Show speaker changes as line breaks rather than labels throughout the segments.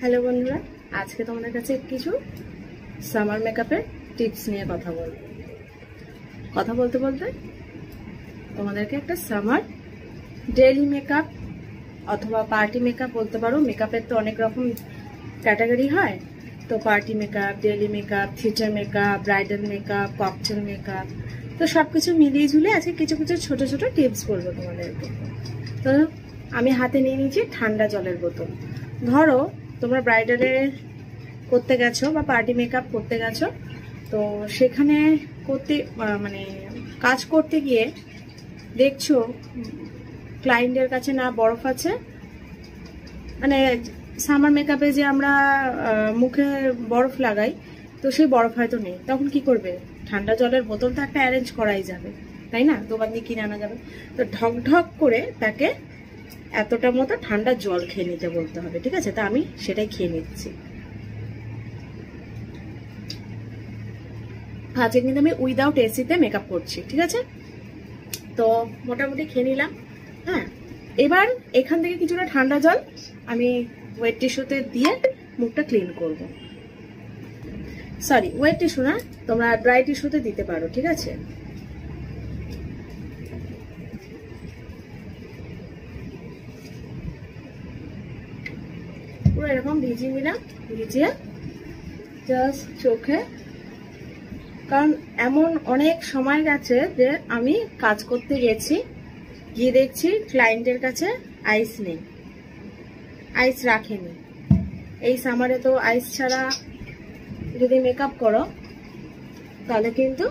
Hello বন্ধুরা, আজকে তোমাদের কাছে কিছু সামার মেকআপের টিপস নিয়ে কথা বলতে তোমাদেরকে একটা সামার ডেইলি মেকআপ অথবা পার্টি মেকআপ বলতে পারো। মেকআপের তো অনেক রকম ক্যাটাগরি হয়, তো party makeup, daily makeup, theatre makeup, bridal makeup, cocktail makeup, তো সবকিছু মিলিয়ে ঝুলে আজকে কিছু কিছু ছোট ছোট টিপস বলবো তোমাদেরকে। তো আমি হাতে নিয়ে নিয়েছি ঠান্ডা জলের বোতল। ধরো তোমরা ব্রাইডালে করতে গেছো বা পার্টি মেকআপ করতে গেছো, তো সেখানে কাজ করতে গিয়ে দেখছো ক্লায়েন্টের কাছে না বরফ আছে, মানে সামার মেকআপে যে আমরা মুখে বরফ লাগাই, তো সেই বরফ হয়তো নেই। তখন কি করবে? ঠান্ডা জলের বোতল তো একটা অ্যারেঞ্জ করাই যাবে, তাই না? দোকান দিয়ে কিনে আনা যাবে। তো ঢক ঢক করে তাকে এতটা মতো ঠান্ডা জল খেয়ে নিতে বলতে হবে, ঠিক আছে? তা আমি সেটাই খেয়ে নিচ্ছি। আজকে কিন্তু আমি উইদাউট এসিতে মেকআপ করছি, ঠিক আছে? তো মোটামুটি খেয়ে নিলাম। হ্যাঁ, এবার এখান থেকে কিছুটা ঠান্ডা জল আমি ওয়েট টিস্যুতে দিয়ে মুখটা ক্লিন করব। সরি, ওয়েট টিস্যু না, তোমরা ড্রাই টিস্যুতে দিতে পারো, ঠিক আছে? পুরো এরকম ভিজিয়ে নিলাম, ভিজিয়ে জাস্ট চোখে, কারণ এমন অনেক সময় গেছে যে আমি কাজ করতে গেছি, গিয়ে দেখছি ক্লায়েন্টের কাছে আইস নেই, আইস রাখেনি। এই সামারে তো আইস ছাড়া যদি মেকআপ করো তাহলে কিন্তু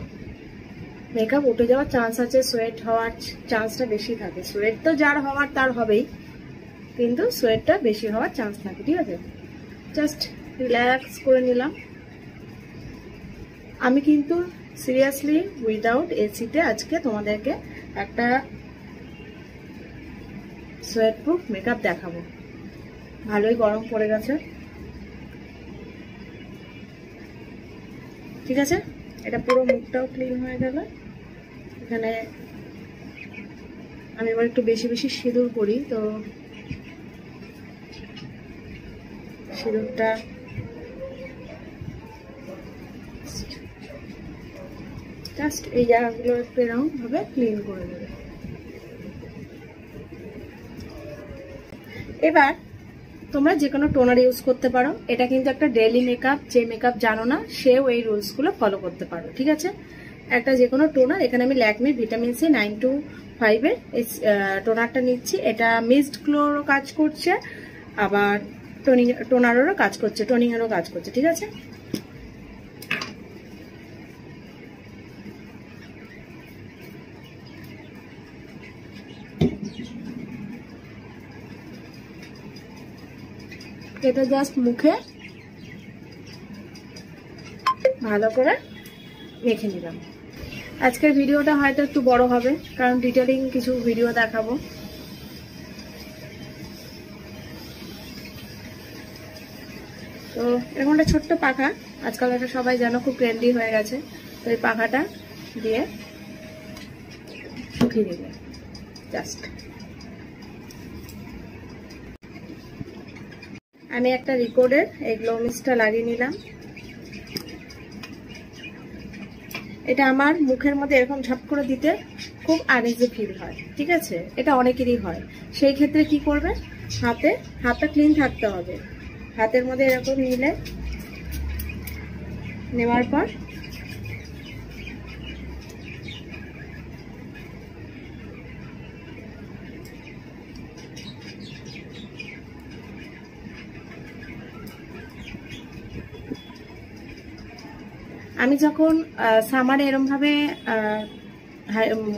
মেকআপ উঠে যাওয়ার চান্স আছে, সোয়েট হওয়ার চান্সটা বেশি থাকে। সোয়েট তো যার হওয়ার তার হবেই, কিন্তু সোয়েটটা বেশি হওয়ার চান্স থাকে, ঠিক আছে? জাস্ট রিল্যাক্স করে নিলাম। আমি কিন্তু সিরিয়াসলি উইদাউট এসিতে আজকে তোমাদেরকে একটা সোয়েট প্রুফ মেকআপ দেখাবো। ভালোই গরম পড়ে গেছে, ঠিক আছে? এটা পুরো মুখটাও ক্লিন হয়ে গেল। এখানে আমি এবার একটু বেশি বেশি সিঁদুর করি, তো সিঁদুরটা জাস্ট এই জায়গাগুলো একটু এরকম ভাবে ক্লিন করে নেবে। এবার তোমরা যে কোনো টোনার ইউজ করতে পারো। এটা কিন্তু একটা ডেইলি মেকআপ, যে মেকআপ জানো না সেও এই রুলসগুলো ফলো করতে পারো, ঠিক আছে? একটা যে কোনো টোনার, এখানে আমি ল্যাকমি ভিটামিন সি 925 এর এই টোনারটা নিচ্ছি। এটা মিস্ট গ্লোরও কাজ করছে, আবার টোনারেরও কাজ করছে, টোনিংয়েরও কাজ করছে, ঠিক আছে? এটা জাস্ট মুখে ভালো করে মেখে নিলাম। আজকের ভিডিওটা হয়তো একটু বড় হবে, কারণ ডিটেলিং কিছু ভিডিও দেখাবো। তো এরকম একটা ছোট্ট পাখা, আজকাল এটা সবাই জানো খুব ট্রেন্ডি হয়ে গেছে, তো এই পাখাটা দিয়ে শুকিয়ে দিলাম জাস্ট। আমি একটা রিকোডের এই গ্লো মিস্টটা লাগিয়ে নিলাম। এটা আমার মুখের মধ্যে এরকম ঝপ করে দিতে খুব আনইজি ফিল হয়, ঠিক আছে? এটা অনেকেরই হয়। সেই ক্ষেত্রে কি করবে? হাতটা ক্লিন থাকতে হবে। হাতের মধ্যে এরকম নেওয়ার পর আমি যখন সামারে এরকম ভাবে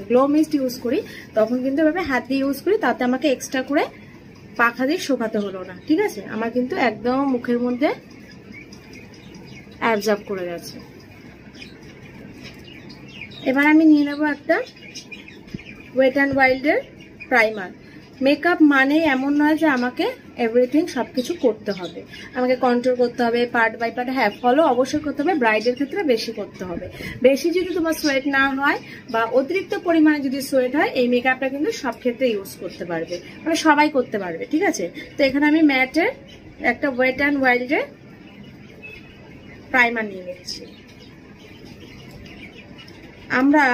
গ্লো মিস্ট ইউজ করি, তখন কিন্তু এভাবে হাত দিয়ে ইউজ করি, তাতে আমাকে এক্সট্রা করে পাখা দিয়ে শোকাতে হলো না, ঠিক আছে? আমার কিন্তু একদম মুখের মধ্যে অ্যাবজর্ব করে গেছে। এবার আমি নিয়ে নেবো একটা ওয়েট অ্যান্ড ওয়াইল্ডের প্রাইমার। মেকআপ মানে এমন নয় যে আমাকে এভরিথিং সবকিছু করতে হবে, আমাকে কন্ট্রোল করতে হবে পার্ট বাই পার্ট। হ্যাঁ, ফলো অবশ্যই করতে হবে, ব্রাইডের ক্ষেত্রে বেশি করতে হবে। বেশি যদি তোমার সোয়েট না হয় বা অতিরিক্ত পরিমাণে যদি সোয়েট হয়, এই মেকআপটা কিন্তু সব ক্ষেত্রে ইউজ করতে পারবে, মানে সবাই করতে পারবে, ঠিক আছে? তো এখানে আমি ম্যাটের একটা ওয়েট অ্যান্ড ওয়াইল্ডের প্রাইমার নিয়ে নিচ্ছি। আমরা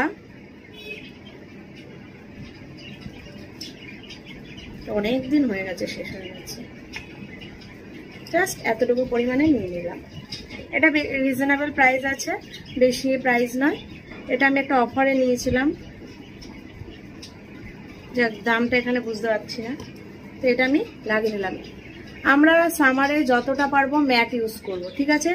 অনেক দিন হয়ে গেছে, শেষ হয়ে গেছে, জাস্ট এতটুকু পরিমাণে নিয়ে নিলাম। এটা রিজনেবল প্রাইস আছে, বেশি প্রাইস নয়। এটা আমি একটা অফারে নিয়েছিলাম, যাক দামটা এখানে বুঝতে পারছি না। তো এটা আমি লাগিয়ে নিলাম। আমরা সামারে যতটা পারবো ম্যাট ইউজ করব, ঠিক আছে।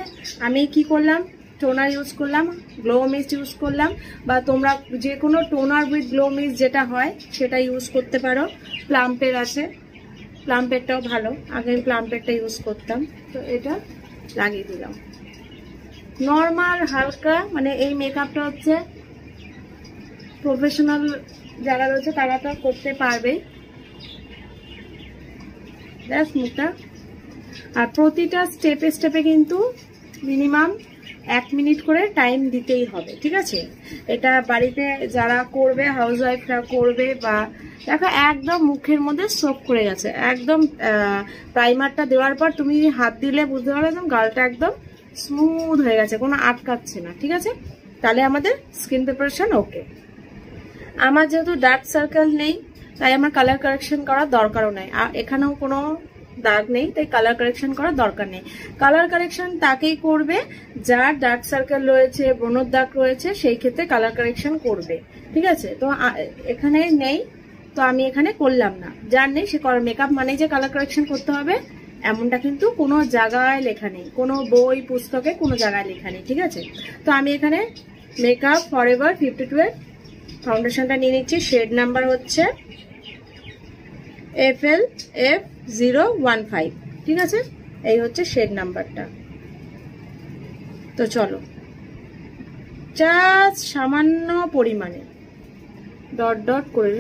আমি কি করলাম, টোনার ইউজ করলাম, গ্লো মিস্ট ইউজ করলাম, বা তোমরা যে কোনো টোনার উইথ গ্লো মিস্ট যেটা হয় সেটা ইউজ করতে পারো। প্লাম্পের আছে, প্লাম্পেরটাও ভালো, আগে আমি প্লাম্পেরটা ইউজ করতাম। তো এটা লাগিয়ে দিলাম। নর্মাল হালকা, মানে এই মেকআপটা হচ্ছে প্রফেশনাল যারা রয়েছে তারা তো করতে পারবেই। মুখটা, আর প্রতিটা স্টেপে স্টেপে কিন্তু মিনিমাম 1 মিনিট করে টাইম দিতেই হবে, ঠিক আছে। এটা বাড়িতে যারা করবে, হাউস ওয়াইফরা করবে, বা দেখো একদম মুখের মধ্যে সোপ করে গেছে একদম। প্রাইমারটা দেওয়ার পর তুমি হাত দিলে বুঝতে পারবে একদম গালটা একদম স্মুথ হয়ে গেছে, কোনো আটকাচ্ছে না, ঠিক আছে। তাহলে আমাদের স্কিন প্রিপারেশন ওকে। আমার যেহেতু ডার্ক সার্কেল নেই, তাই আমার কালার কারেকশন করার দরকারও নেই, আর এখানেও কোনো দাগ নেই, তাই কালার কারেকশন করার দরকার নেই। কালার কারেকশন তাকেই করবে যার ডার্ক সার্কেল রয়েছে, ব্রণের দাগ রয়েছে, সেই ক্ষেত্রে কালার কারেকশন করবে, ঠিক আছে। তো এখানে নেই, তো আমি এখানে করলাম না। যার নেই সে মেকআপ মানে যে কালার কারেকশন করতে হবে এমনটা কিন্তু কোনো জায়গায় লেখা নেই, কোনো বই পুস্তকে কোনো জায়গায় লেখা নেই, ঠিক আছে। তো আমি এখানে মেকআপ ফরএভার 52 ফাউন্ডেশনটা নিয়ে নিচ্ছি। শেড নাম্বার হচ্ছে FLF015, ঠিক আছে। এই হচ্ছে শেড নাম্বারটা। তো চলো, জাস্ট সামান্য পরিমাণে ডট ডট করে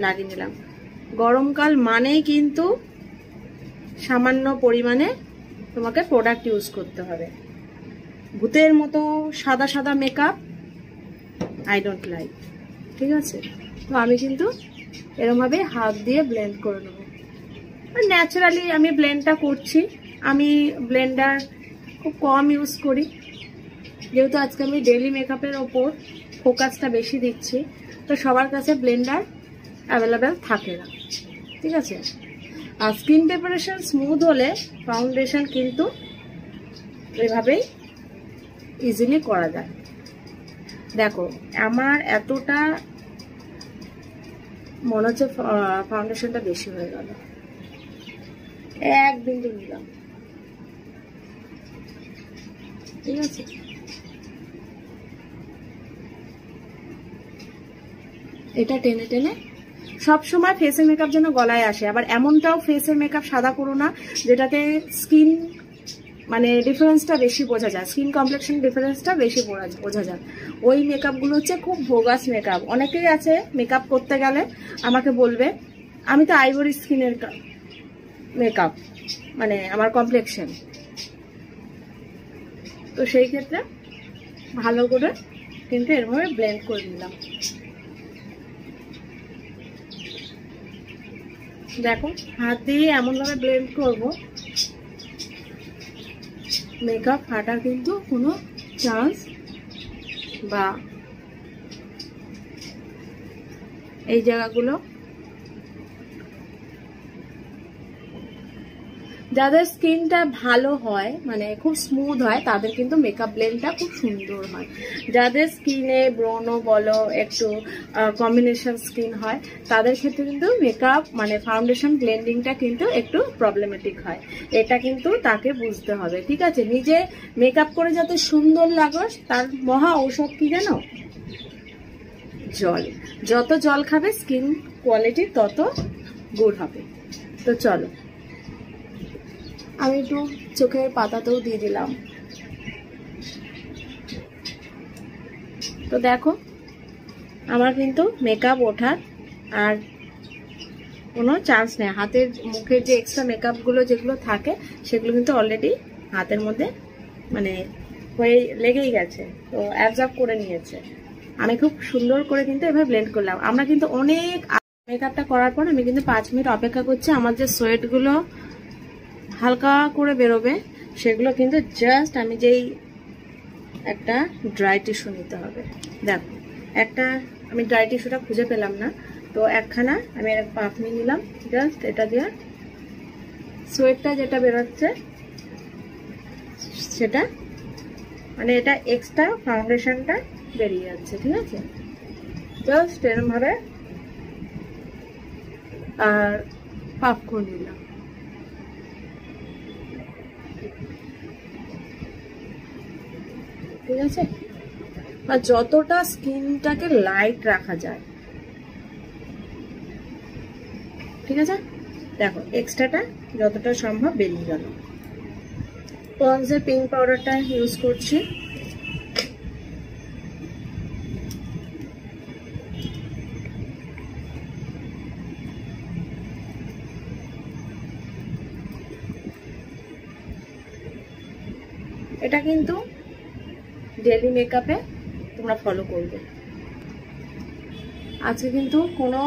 লাগিয়ে নিলাম। গরমকাল মানেই কিন্তু সামান্য পরিমাণে তোমাকে প্রোডাক্ট ইউজ করতে হবে। ভূতের মতো সাদা সাদা মেকআপ আই ডোন্ট লাইক, ঠিক আছে। তো আমি কিন্তু এরমভাবে হাত দিয়ে ব্লেন্ড করে নেবো। ন্যাচারালি আমি ব্লেন্ডটা করছি। আমি ব্লেন্ডার খুব কম ইউজ করি, যেহেতু আজকে আমি ডেইলি মেকআপের ওপর ফোকাসটা বেশি দিচ্ছি, তো সবার কাছে ব্লেন্ডার অ্যাভেলেবেল থাকে না, ঠিক আছে। আর স্কিন প্রিপারেশন স্মুথ হলে ফাউন্ডেশন কিন্তু এভাবেই ইজিলি করা যায়। দেখো আমার এতটা মনে হচ্ছে ফাউন্ডেশনটা বেশি হয়ে গেল, এক বিন্দু নিলাম, ঠিক আছে। এটা টেনে টেনে সবসময় ফেসের মেকআপ যেন গলায় আসে। আবার এমনটাও ফেসের মেকআপ সাদা করো না যেটাতে স্কিন মানে ডিফারেন্সটা বেশি বোঝা যায়, স্কিন কমপ্লেক্সন ডিফারেন্সটা বেশি বোঝা যায়। ওই মেকআপগুলো হচ্ছে খুব ভোগাস মেকআপ। অনেকেই আছে মেকআপ করতে গেলে আমাকে বলবে আমি তো আইভরি স্কিনের মেকআপ, মানে আমার কমপ্লেক্সন। তো সেই ক্ষেত্রে ভালো করে কিন্তু এরভাবে ব্লেন্ড করে নিলাম। দেখো হাত দিয়ে এমনভাবে ব্লেন্ড করবো মেকআপ ফাটার কিন্তু কোনো চান্স বা এই জায়গাগুলো যাদের স্কিনটা ভালো হয় মানে খুব স্মুথ হয় তাদের কিন্তু মেকআপ ব্লেন্ডটা খুব সুন্দর হয়। যাদের স্কিনে ব্রণ বলো একটু কম্বিনেশন স্কিন হয় তাদের ক্ষেত্রে কিন্তু মেকআপ মানে ফাউন্ডেশন ব্লেন্ডিংটা কিন্তু একটু প্রবলেমেটিক হয়। এটা কিন্তু তাকে বুঝতে হবে, ঠিক আছে। নিজে মেকআপ করে যাতে সুন্দর লাগো তার মহা ঔষধ কি জানো? জল। যত জল খাবে স্কিন কোয়ালিটি তত গুড হবে। তো চলো আমি একটু চোখের পাতাতেও দিয়ে দিলাম। তো দেখো আমার কিন্তু মেকআপ ওঠার আর কোনো চান্স নেই। হাতের মুখের যে এক্সট্রা মেকআপগুলো যেগুলো থাকে সেগুলো কিন্তু অলরেডি হাতের মধ্যে মানে হয়ে লেগেই গেছে, তো অ্যাবজর্ব করে নিয়েছে। আমি খুব সুন্দর করে কিন্তু এভাবে ব্লেন্ড করলাম। আমরা কিন্তু অনেক মেকআপটা করার পর আমি কিন্তু 5 মিনিট অপেক্ষা করছি আমার যে সোয়েটগুলো হালকা করে বেরোবে, সেগুলো কিন্তু জাস্ট আমি যেই একটা ড্রাই টিস্যু নিতে হবে। দেখো একটা আমি ড্রাই টিস্যুটা খুঁজে পেলাম না, তো একখানা আমি পাফ নিয়ে নিলাম। জাস্ট এটা দিয়ে সোয়েটটা যেটা বেরোচ্ছে সেটা, মানে এটা এক্সট্রা ফাউন্ডেশনটা বেরিয়ে যাচ্ছে, ঠিক আছে? জাস্ট এরকম ভাবে আর পাফ করে নিলাম। ঠিক আছে, আর যতটা স্কিনটাকে লাইট রাখা যায়, ঠিক আছে? দেখো এক্সট্রাটা যতটা সম্ভব বেরিয়ে গেল। পন্ডসের পিঙ্ক পাউডারটা ইউজ করছি। এটা কিন্তু ডেইলি মেকআপে তোমরা ফলো করবে। আজকে কিন্তু কোনো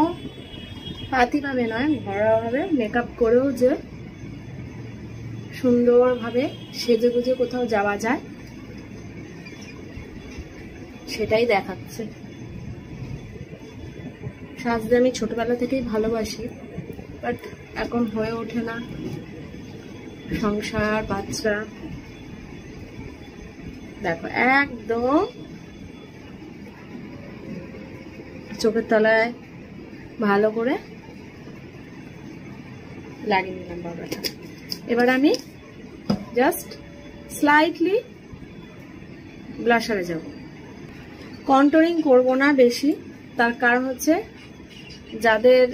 পাতিভাবে নয়, ঘরোয়াভাবে মেকআপ করেও যে সুন্দরভাবে সেজে গুজে কোথাও যাওয়া যায় সেটাই দেখাচ্ছে। সাজতে আমি ছোটবেলা থেকেই ভালোবাসি, বাট এখন হয়ে ওঠে না, সংসার বাচ্চা। দেখো একদম চোখের তলায় ভালো করে লাগিয়ে নিলাম পাউডারটা। এবার আমি জাস্ট স্লাইটলি ব্লাশারে যাব। কন্টুরিং করব না বেশি, তার কারণ হচ্ছে যাদের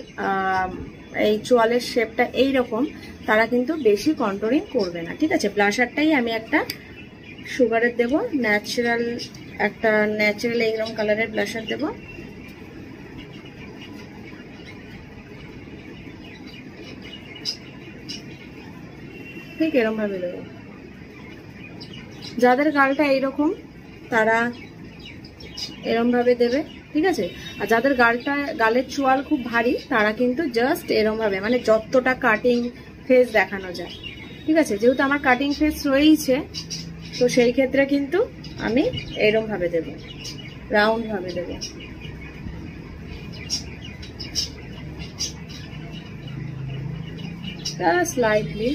এই চোয়ালের শেপটা এইরকম তারা কিন্তু বেশি কন্টুরিং করবে না, ঠিক আছে? ব্লাশারটাই আমি একটা সুগারের দেব, ন্যাচারাল একটা ন্যাচারাল এইরকম কালারের ব্লাশার দেব। ঠিক এরকম ভাবে দেবো। যাদের গালটা এইরকম তারা এরকম ভাবে দেবে, ঠিক আছে? আর যাদের গালের চোয়াল খুব ভারী তারা কিন্তু জাস্ট এরকম ভাবে, মানে যতটা কাটিং ফেস দেখানো যায়, ঠিক আছে? যেহেতু আমার কাটিং ফেস রয়েছে, তো সেই ক্ষেত্রে কিন্তু আমি এরকম ভাবে দেব, রাউন্ড ভাবে দেব। স্লাইটলি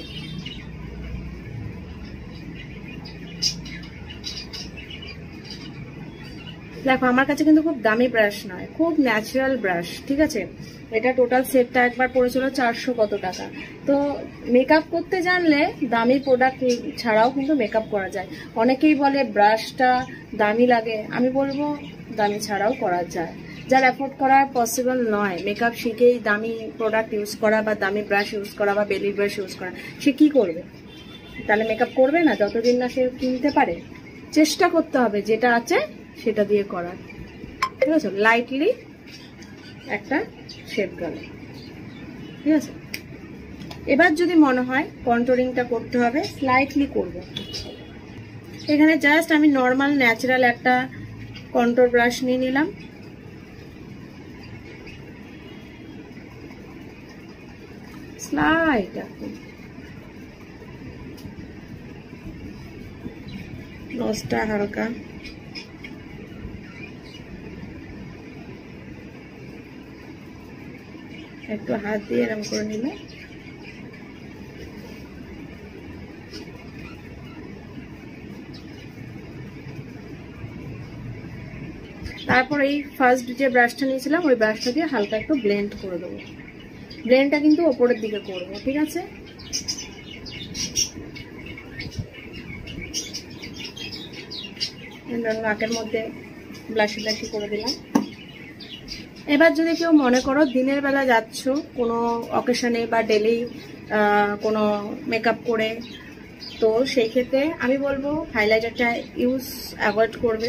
দেখো আমার কাছে কিন্তু খুব দামি ব্রাশ নয়, খুব ন্যাচারাল ব্রাশ, ঠিক আছে? এটা টোটাল সেটটা একবার পড়েছিল 400 কত টাকা। তো মেকআপ করতে জানলে দামি প্রোডাক্ট ছাড়াও কিন্তু মেকআপ করা যায়। অনেকেই বলে ব্রাশটা দামি লাগে, আমি বলবো দামি ছাড়াও করা যায়। যার অ্যাফোর্ড করা পসিবল নয় মেকআপ শিখেই দামি প্রোডাক্ট ইউজ করা বা দামি ব্রাশ ইউজ করা বা বেলি ব্রাশ ইউজ করা, সে কি করবে? তাহলে মেকআপ করবে না যতদিন না সে কিনতে পারে। চেষ্টা করতে হবে যেটা আছে সেটা দিয়ে করার, ঠিক আছে? লাইটলি একটা শেপ গেল, ঠিক আছে? এবার যদি মনে হয় কন্টুরিংটা করতে হবে, স্লাইটলি করব। এখানে জাস্ট আমি নর্মাল ন্যাচারাল একটা কন্টুর ব্রাশ নিয়ে নিলাম। স্লাইট নোজটা হালকা, একটু হাত দিয়ে এরকম করে নিলে তারপর এই ফার্স্ট যে ব্রাশটা নিয়েছিলাম ওই ব্রাশটা দিয়ে হালকা একটু ব্লেন্ড করে দেবো। ব্লেন্ডটা কিন্তু ওপরের দিকে করবো, ঠিক আছে? নাকের মধ্যে ব্লাশি ব্লাশি করে দিলাম। এবার যদি কেউ মনে করো দিনের বেলা যাচ্ছ কোনো অকেশনে বা ডেলি কোনো মেকআপ করে, তো সেই ক্ষেত্রে আমি বলবো হাইলাইটারটা অ্যাভয়েড করবে,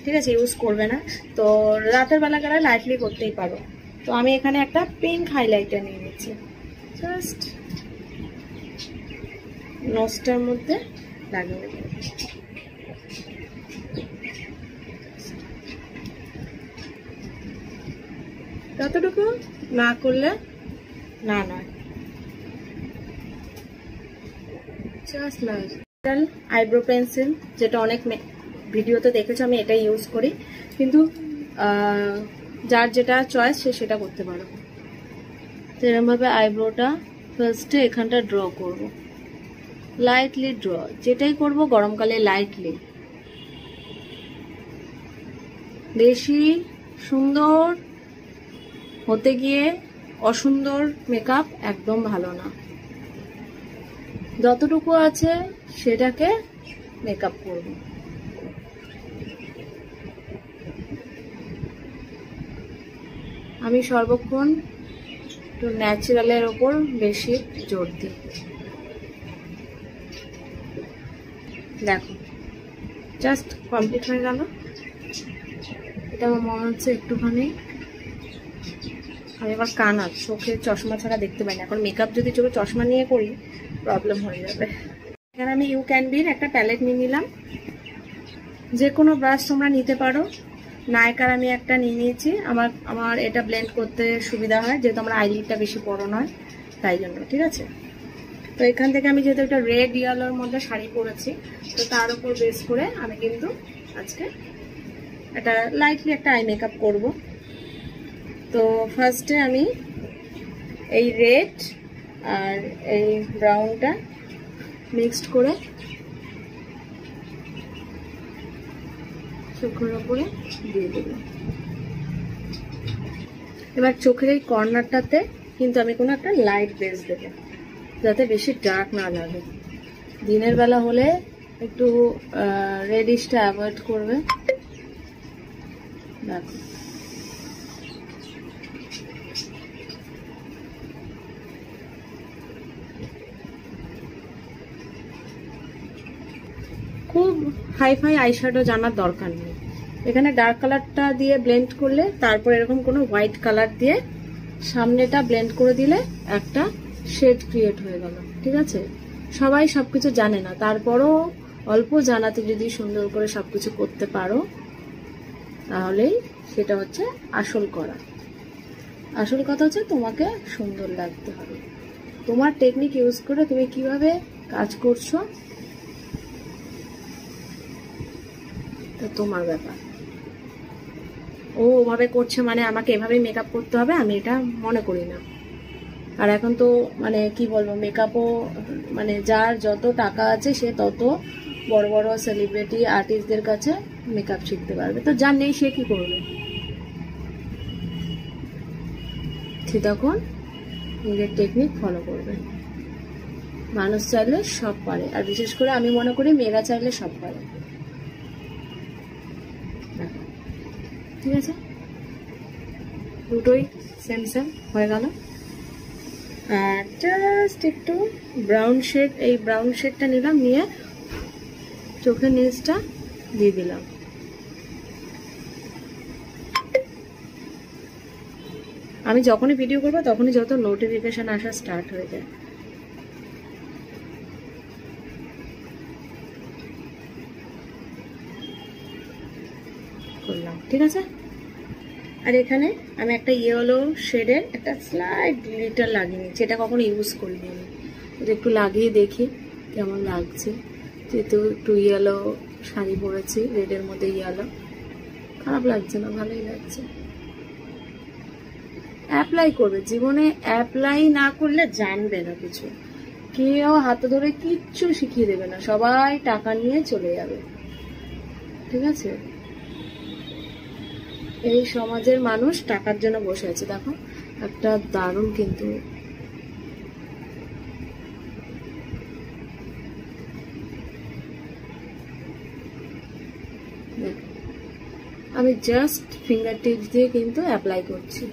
ঠিক আছে? ইউজ করবে না। তো রাতের বেলা গেলে লাইটলি করতেই পারো। তো আমি এখানে একটা পিঙ্ক হাইলাইটার নিয়ে নিচ্ছি, জাস্ট নোজটার মধ্যে লাগিয়ে দেবো। ততটুকু না করলে না নয়। জাস্ট লাইক আইব্রো পেন্সিল, যেটা অনেক ভিডিওতে দেখেছো আমি এটাই ইউজ করি, কিন্তু যার যেটা চয়েস সে সেটা করতে পারো। তো এরকমভাবে আইব্রোটা ফার্স্টে এখানটা ড্র করব, লাইটলি ড্র, যেটাই করব গরমকালে লাইটলি। বেশি সুন্দর হতে গিয়ে অসুন্দর মেকআপ একদম ভালো না, যতটুকু আছে সেটাকে মেকআপ করব। আমি সর্বক্ষণ একটু ন্যাচারালের ওপর বেশি জোর দিই। দেখো জাস্ট কমপ্লিট হয়ে গেল। এটা আমার মনে হচ্ছে একটুখানি, আমি আবার কানা, চোখে চশমা ছাড়া দেখতে পাই না, এখন মেকআপ যদি চোখে চশমা নিয়ে করি প্রবলেম হয়ে যাবে। এখানে আমি ইউ ক্যান বির একটা প্যালেট নিয়ে নিলাম, যে কোনো ব্রাশ তোমরা নিতে পারো। নায়কার আমি একটা নিয়ে নিয়েছি, আমার এটা ব্লেন্ড করতে সুবিধা হয়, যেহেতু আমার আইলিডটা বেশি বড় নয় তাই জন্য, ঠিক আছে। তো এখান থেকে আমি যেহেতু একটা রেড ইয়েলোর মধ্যে শাড়ি পরেছি, তো তার উপর বেস করে আমি কিন্তু আজকে একটা লাইটলি একটা আই মেকআপ করব। তো ফার্স্টে আমি এই রেড আর এই ব্রাউনটা মিক্সড করে চোখের উপরে দিয়ে দেব। এবার চোখের এই কর্নারটাতে কিন্তু আমি কোনো একটা লাইট বেস দেবো, যাতে বেশি ডার্ক না লাগে। দিনের বেলা হলে একটু রেডিশটা অ্যাভয়েড করবে। দেখো খুব হাইফাই আইশ্যাডো জানার দরকার নেই, এখানে ডার্ক কালারটা দিয়ে ব্লেন্ড করলে তারপর এরকম কোনো হোয়াইট কালার দিয়ে সামনেটা ব্লেন্ড করে দিলে একটা শেড ক্রিয়েট হয়ে গেল, ঠিক আছে। সবাই সবকিছু জানে না, তারপরও অল্প জানাতে যদি সুন্দর করে সবকিছু করতে পারো তাহলেই সেটা হচ্ছে আসল করা। আসল কথা হচ্ছে তোমাকে সুন্দর লাগতে হবে, তোমার টেকনিক ইউজ করে তুমি কিভাবে কাজ করছো তোমার ব্যাপার। ও ওভাবে করছে মানে আমাকে এভাবে মেকআপ করতে হবে, আমি এটা মনে করি না। আর এখন তো মানে কি বলবো, মেকআপও মানে যার যত টাকা আছে সে তত বড় বড় সেলিব্রিটি আর্টিস্টদের কাছে মেকআপ শিখতে পারবে, তো যার নেই সে কি করবে। ঠিক তখন নিজের টেকনিক ফলো করবে। মানুষ চাইলে সব পারে, আর বিশেষ করে আমি মনে করি মেয়েরা চাইলে সব পারে, ঠিক আছে। দুটোই সেম সেম হয়ে গেল। আর জাস্ট একটু ব্রাউন শেড, এই ব্রাউন শেডটা নিলাম, নিয়ে চোখের নিচটা দিয়ে দিলাম। আমি যখনই ভিডিও করবো তখনই যত নোটিফিকেশন আসা স্টার্ট হয়ে যায়। করলাম, ঠিক আছে। আর এখানে আমি একটা ইয়েলো শেডের একটা স্লাইড গ্লিটার লাগিয়ে নিচ্ছি, এটা কখনো ইউজ করিনি আমি, এটা একটু লাগিয়ে দেখি কেমন লাগছে। যেহেতু একটু ইয়েলো শাড়ি পরেছি, রেডের মধ্যে ইয়েলো, খারাপ লাগছে না, ভালোই লাগছে। অ্যাপ্লাই করবে, জীবনে অ্যাপ্লাই না করলে জানবে না কিছু, কেউ হাতে ধরে কিচ্ছু শিখিয়ে দেবে না, সবাই টাকা নিয়ে চলে যাবে, ঠিক আছে। এই সমাজের মানুষ টাকার জন্য বসে আছে। দেখো একটা দারুণ, কিন্তু আমি জাস্ট ফিঙ্গার টিপস দিয়ে কিন্তু অ্যাপ্লাই করছি।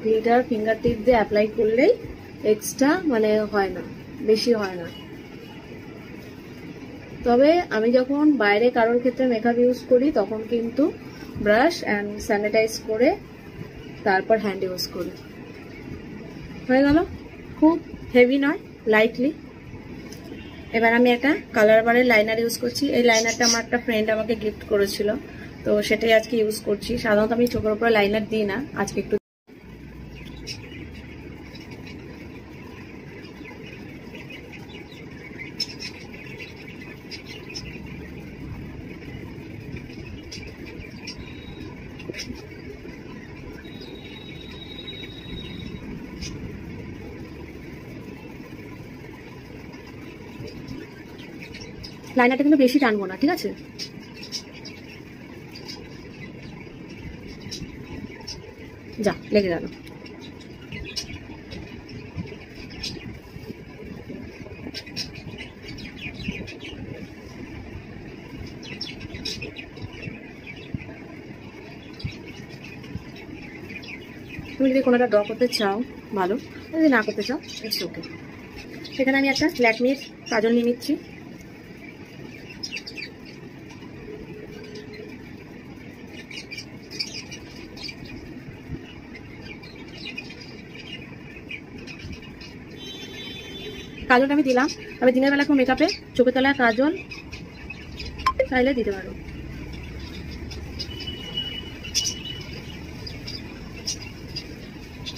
গ্লিটার ফিঙ্গার টিপ দিয়ে অ্যাপ্লাই করলেই এক্সট্রা মানে হয় না, বেশি হয় না। তবে আমি যখন বাইরে কারোর ক্ষেত্রে মেকআপ ইউজ করি তখন কিন্তু ব্রাশ অ্যান্ড স্যানিটাইজ করে তারপর হ্যান্ড ইউজ করি। হয়ে গেল, খুব হেভি নয়, লাইটলি। এবার আমি একটা কালার বারের লাইনার ইউজ করছি। এই লাইনারটা আমার একটা ফ্রেন্ড আমাকে গিফট করেছিল, তো সেটাই আজকে ইউজ করছি। সাধারণত আমি চোখের উপরে লাইনার দিই না, আজকে একটু লাইনারটা কিন্তু বেশি টানবো না, ঠিক আছে? যা, লেগে গেল। তুমি যদি কোনোটা ড্র করতে চাও ভালো, যদি না করতে চাও ইটস ওকে। সেখানে আমি একটা ল্যাকমির কাজল নিয়ে নিচ্ছি। কাজলটা আমি দিলাম। আমি দিনের বেলা কোনো মেকআপে চোখের তলায় কাজল চাইলে দিতে পারো।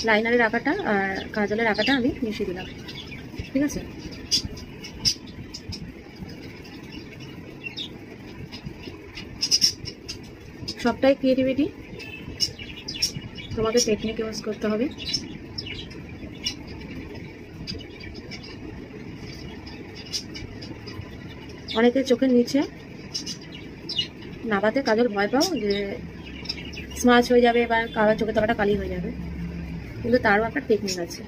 লাইনারের আঁকাটা আর কাজলের আঁকাটা আমি মিশিয়ে দিলাম, ঠিক আছে? সবটাই ক্রিয়েটিভিটি, তোমাকে টেকনিক ইউজ করতে হবে। অনেকের চোখের নিচে নাবাতে কাজল ভয় পাও যে স্মাচ হয়ে যাবে বা কারোর চোখের তলাটা কালি হয়ে যাবে, কিন্তু তারও একটা টেকনিক আছে।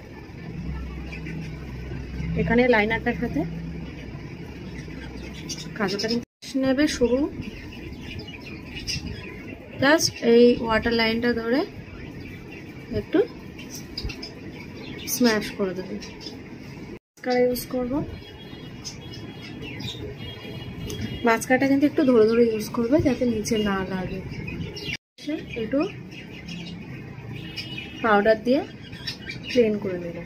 এখানে লাইনারটার সাথে কাজলটা কিন্তু নেবে শুরু, জাস্ট এই ওয়াটার লাইনটা ধরে একটু স্ম্যাশ করে দেবে। মাস্কারা ইউজ করবো। মাস্কারাটা কিন্তু একটু ধরে ধরে ইউজ করবে যাতে নিচে না লাগে। একটু পাউডার দিয়ে প্লেন করে নেব।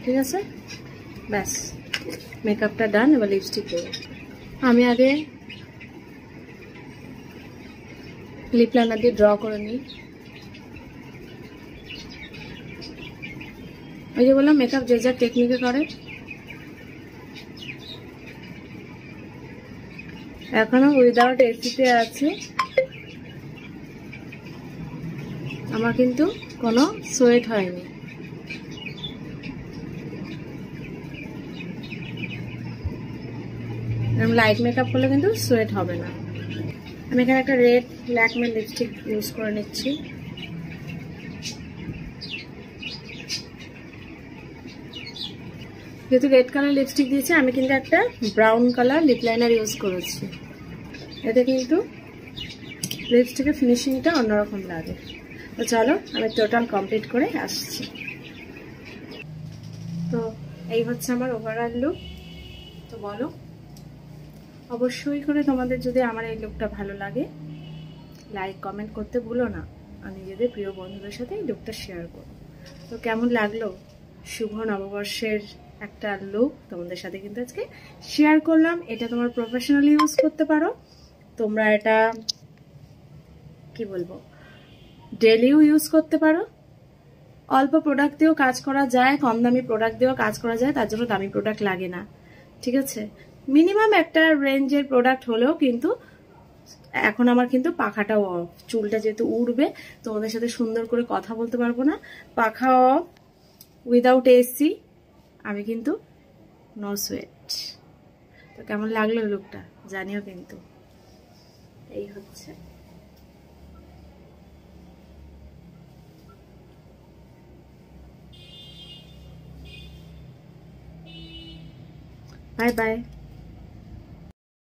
ঠিক আছে, ব্যাস মেকআপটা ডান। এবার লিপস্টিক দেব। আমি আগে লিপ লাইনার দিয়ে ড্র করে নিই। ওই যে বললাম মেকআপ যে যার টেকনিকে করে। এখনো উইদাউট এসিতে আছে, আমার কিন্তু কোনো সোয়েট হয়নি। লাইট মেকআপ করলে কিন্তু সোয়েট হবে না। আমি এখানে একটা রেড ল্যাকমে লিপস্টিক ইউজ করে নিচ্ছি। যেহেতু রেড কালার লিপস্টিক দিয়েছি, আমি কিন্তু একটা brown colour lip liner use করেছি। এতে কিন্তু লিপস্টিকের ফিনিশিংটা অন্যরকম লাগে। তো চলো আমি টোটাল কমপ্লিট করে আসছি। তো এই হচ্ছে আমার ওভারঅল লুক। তো বলো অবশ্যই করে তোমাদের যদি আমার এই লুকটা ভালো লাগে লাইক কমেন্ট করতে ভুলো না, আর নিজেদের প্রিয় বন্ধুদের সাথে এই লুকটা শেয়ার করো। তো কেমন লাগলো শুভ নববর্ষের একটা লুক তোমাদের সাথে কিন্তু আজকে শেয়ার করলাম। এটা তোমার প্রফেশনালি ইউজ করতে পারো, তোমরা এটা কি বলবো ডেলিও ইউজ করতে পারো। অল্প প্রোডাক্ট দিয়েও কাজ করা যায়, কম দামি প্রোডাক্ট দিয়েও কাজ করা যায়, তার জন্য দামি প্রোডাক্ট লাগে না। ঠিক আছে, মিনিমাম একটা রেঞ্জের প্রোডাক্ট হলেও কিন্তু এখন আমার কিন্তু পাখাটাও অফ, চুলটা যেহেতু উড়বে তোমাদের সাথে সুন্দর করে কথা বলতে পারবো না, পাখা অফ, উইদাউট এসি, আমি কিন্তু নো সোয়েট। তো কেমন লাগলো লুকটা জানিও কিন্তু। এই হচ্ছে বাই বাই।